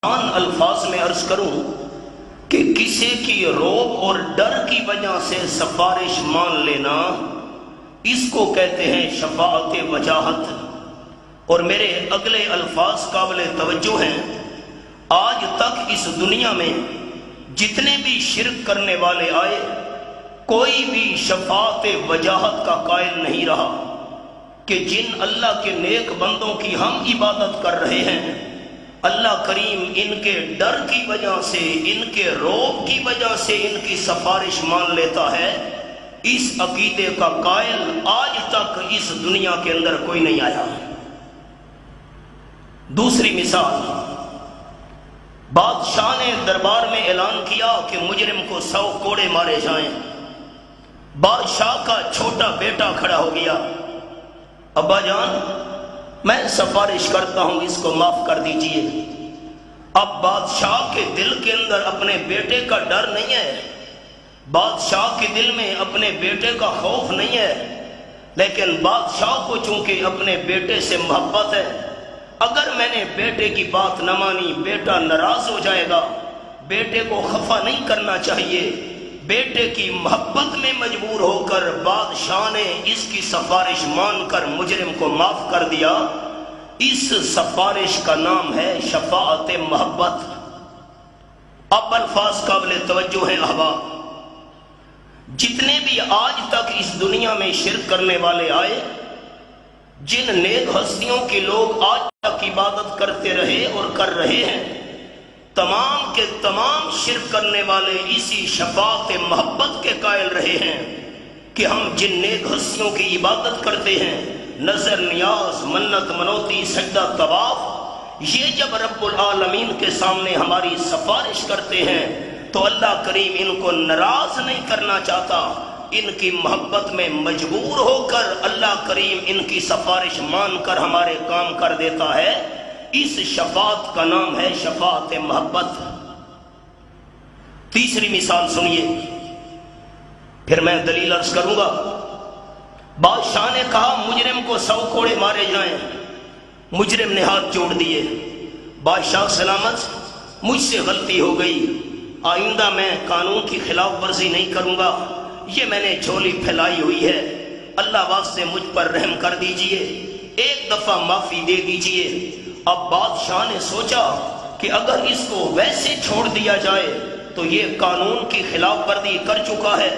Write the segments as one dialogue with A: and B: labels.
A: الفاظ میں عرض کروں کہ کسی کی روب اور ڈر کی وجہ سے سفارش مان لینا، اس کو کہتے ہیں شفاعت وجاہت۔ اور میرے اگلے الفاظ قابل توجہ ہیں۔ آج تک اس دنیا میں جتنے بھی شرک کرنے والے آئے، کوئی بھی شفاعت وجاہت کا قائل نہیں رہا کہ جن اللہ کے نیک بندوں کی ہم عبادت کر رہے ہیں، اللہ کریم ان کے ڈر کی وجہ سے، ان کے روب کی وجہ سے ان کی سفارش مان لیتا ہے۔ اس عقیدے کا قائل آج تک اس دنیا کے اندر کوئی نہیں آیا۔ دوسری مثال، بادشاہ نے دربار میں اعلان کیا کہ مجرم کو 100 کوڑے مارے جائیں۔ بادشاہ کا چھوٹا بیٹا کھڑا ہو گیا، ابا جان میں سفارش کرتا ہوں، اس کو معاف کر دیجئے۔ اب بادشاہ کے دل کے اندر اپنے بیٹے کا ڈر نہیں ہے، بادشاہ کے دل میں اپنے بیٹے کا خوف نہیں ہے، لیکن بادشاہ کو چونکہ اپنے بیٹے سے محبت ہے۔ اگر میں نے بیٹے کی بات نہ مانی، بیٹا ناراض ہو جائے گا، بیٹے کو خفا نہیں کرنا چاہیے۔ بیٹے کی محبت میں مجبور ہو کر بادشاہ نے اس کی سفارش مان کر مجرم کو معاف کر دیا۔ اس سفارش کا نام ہے شفاعت محبت۔ اب الفاظ قابل توجہ ہیں احباب، جتنے بھی آج تک اس دنیا میں شرک کرنے والے آئے، جن نیک ہستیوں کے لوگ آج تک عبادت کرتے رہے اور کر رہے ہیں، تمام کے تمام شرک کرنے والے اسی شفاعت محبت کے قائل رہے ہیں کہ ہم جن نیک ہستیوں کی عبادت کرتے ہیں، نظر نیاز، منت منوتی، سجدہ طواف، یہ جب رب العالمین کے سامنے ہماری سفارش کرتے ہیں تو اللہ کریم ان کو ناراض نہیں کرنا چاہتا، ان کی محبت میں مجبور ہو کر اللہ کریم ان کی سفارش مان کر ہمارے کام کر دیتا ہے۔ اس شفاعت کا نام ہے شفاعت محبت۔ تیسری مثال سنیے، پھر میں دلیل عرض کروں گا۔ بادشاہ نے کہا مجرم کو 100 کوڑے مارے جائیں، مجرم نے ہاتھ جوڑ دیے۔ بادشاہ سلامت، مجھ سے غلطی ہو گئی، آئندہ میں قانون کی خلاف ورزی نہیں کروں گا، یہ میں نے جھولی پھیلائی ہوئی ہے، اللہ واسطے مجھ پر رحم کر دیجئے، ایک دفعہ معافی دے دیجئے۔ اب بادشاہ نے سوچا کہ اگر اس کو ویسے چھوڑ دیا جائے تو یہ قانون کی خلاف ورزی کر چکا ہے،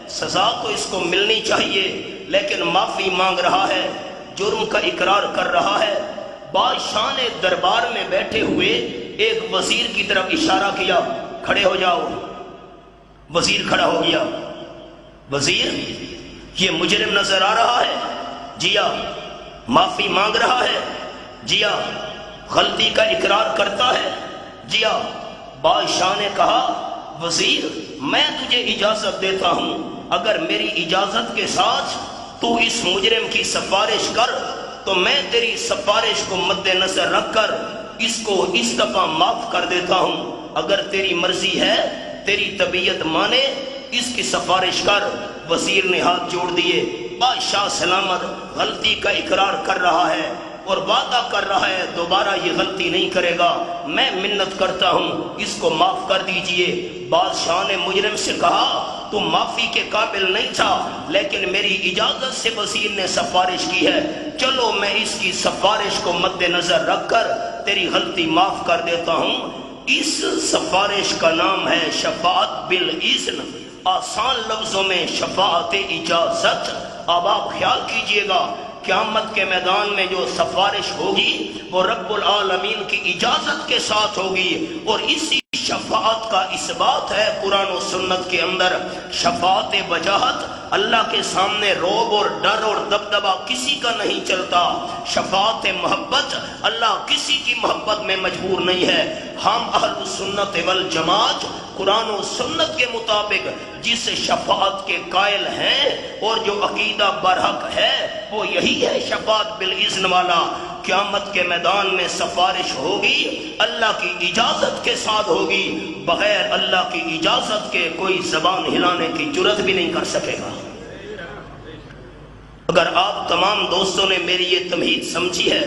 A: سزا تو اس کو ملنی چاہیے، لیکن معافی مانگ رہا ہے، جرم کا اقرار کر رہا ہے۔ بادشاہ نے دربار میں بیٹھے ہوئے ایک وزیر کی طرف اشارہ کیا، کھڑے ہو جاؤ۔ وزیر کھڑا ہو گیا۔ وزیر، یہ مجرم نظر آ رہا ہے؟ جی ہاں۔ معافی مانگ رہا ہے؟ جی ہاں۔ غلطی کا اقرار کرتا ہے؟ جی ہاں۔ بادشاہ نے کہا وزیر، میں تجھے اجازت دیتا ہوں، اگر میری اجازت کے ساتھ تو اس مجرم کی سفارش کر تو میں تیری سفارش کو مد نظر رکھ کر اس کو اس دفعہ معاف کر دیتا ہوں۔ اگر تیری مرضی ہے، تیری طبیعت مانے، اس کی سفارش کر۔ وزیر نے ہاتھ جوڑ دیے۔ بادشاہ سلامت غلطی کا اقرار کر رہا ہے اور وعدہ کر رہا ہے دوبارہ یہ غلطی نہیں کرے گا، میں منت کرتا ہوں اس کو معاف کر دیجئے۔ بادشاہ نے مجرم سے کہا تو معافی کے قابل نہیں تھا، لیکن میری اجازت سے وزیر نے سفارش کی ہے، چلو میں اس کی سفارش کو مد نظر رکھ کر تیری غلطی معاف کر دیتا ہوں۔ اس سفارش کا نام ہے شفاعت بالاذن، آسان لفظوں میں شفاعت اجازت۔ اب آپ خیال کیجئے گا، قیامت کے میدان میں جو سفارش ہوگی وہ رب العالمین کی اجازت کے ساتھ ہوگی، اور اسی شفاعت کا اثبات ہے قرآن و سنت کے اندر۔ شفاعت وجاہت، اللہ کے سامنے روب اور ڈر اور دبدبہ کسی کا نہیں چلتا۔ شفاعت محبت، اللہ کسی کی محبت میں مجبور نہیں ہے۔ ہم اہل سنت والجماعت قرآن و سنت کے مطابق جس شفاعت کے قائل ہیں اور جو عقیدہ برحق ہے وہ یہی ہے شفاعت بالاذن والا۔ قیامت کے میدان میں سفارش ہوگی، اللہ کی اجازت کے ساتھ ہوگی، بغیر اللہ کی اجازت کے کوئی زبان ہلانے کی جرات بھی نہیں کر سکے گا۔ اگر آپ تمام دوستوں نے میری یہ تمہید سمجھی ہے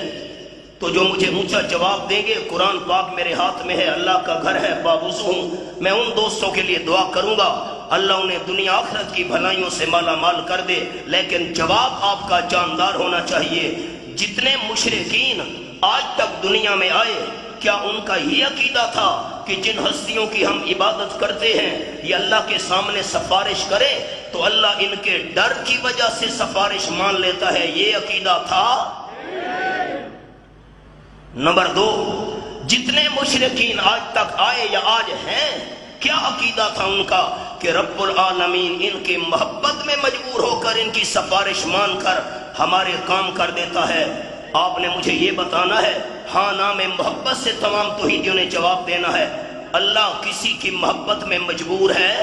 A: تو جو مجھے اونچا جواب دیں گے قرآن پاک میرے ہاتھ میں ہے، اللہ کا گھر ہے، بابوس ہوں، میں ان دوستوں کے لیے دعا کروں گا اللہ انہیں دنیا آخرت کی بھلائیوں سے مالا مال کر دے، لیکن جواب آپ کا جاندار ہونا چاہیے۔ جتنے مشرکین آج تک دنیا میں آئے کیا ان کا یہ عقیدہ تھا کہ جن ہستیوں کی ہم عبادت کرتے ہیں یہ اللہ کے سامنے سفارش کرے تو اللہ ان کے ڈر کی وجہ سے سفارش مان لیتا ہے؟ یہ عقیدہ تھا؟ نمبر 2، جتنے مشرکین آج تک آئے یا آج ہیں کیا عقیدہ تھا ان کا کہ رب العالمین ان کی محبت میں مجبور ہو کر ان کی سفارش مان کر ہمارے کام کر دیتا ہے؟ آپ نے مجھے یہ بتانا ہے، ہاں نہ میں محبت سے تمام توحیدیوں نے جواب دینا ہے۔ اللہ کسی کی محبت میں مجبور ہے؟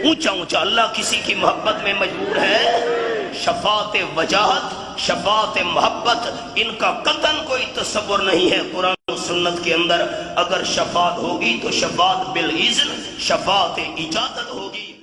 A: اونچا اونچا، اللہ کسی کی محبت میں مجبور ہے؟ شفاعت وجاہت، شفاعت محبت، ان کا قطعاً کوئی تصور نہیں ہے قرآن و سنت کے اندر۔ اگر شفاعت ہوگی تو شفاعت بالاذن، شفاعت اجازت ہوگی۔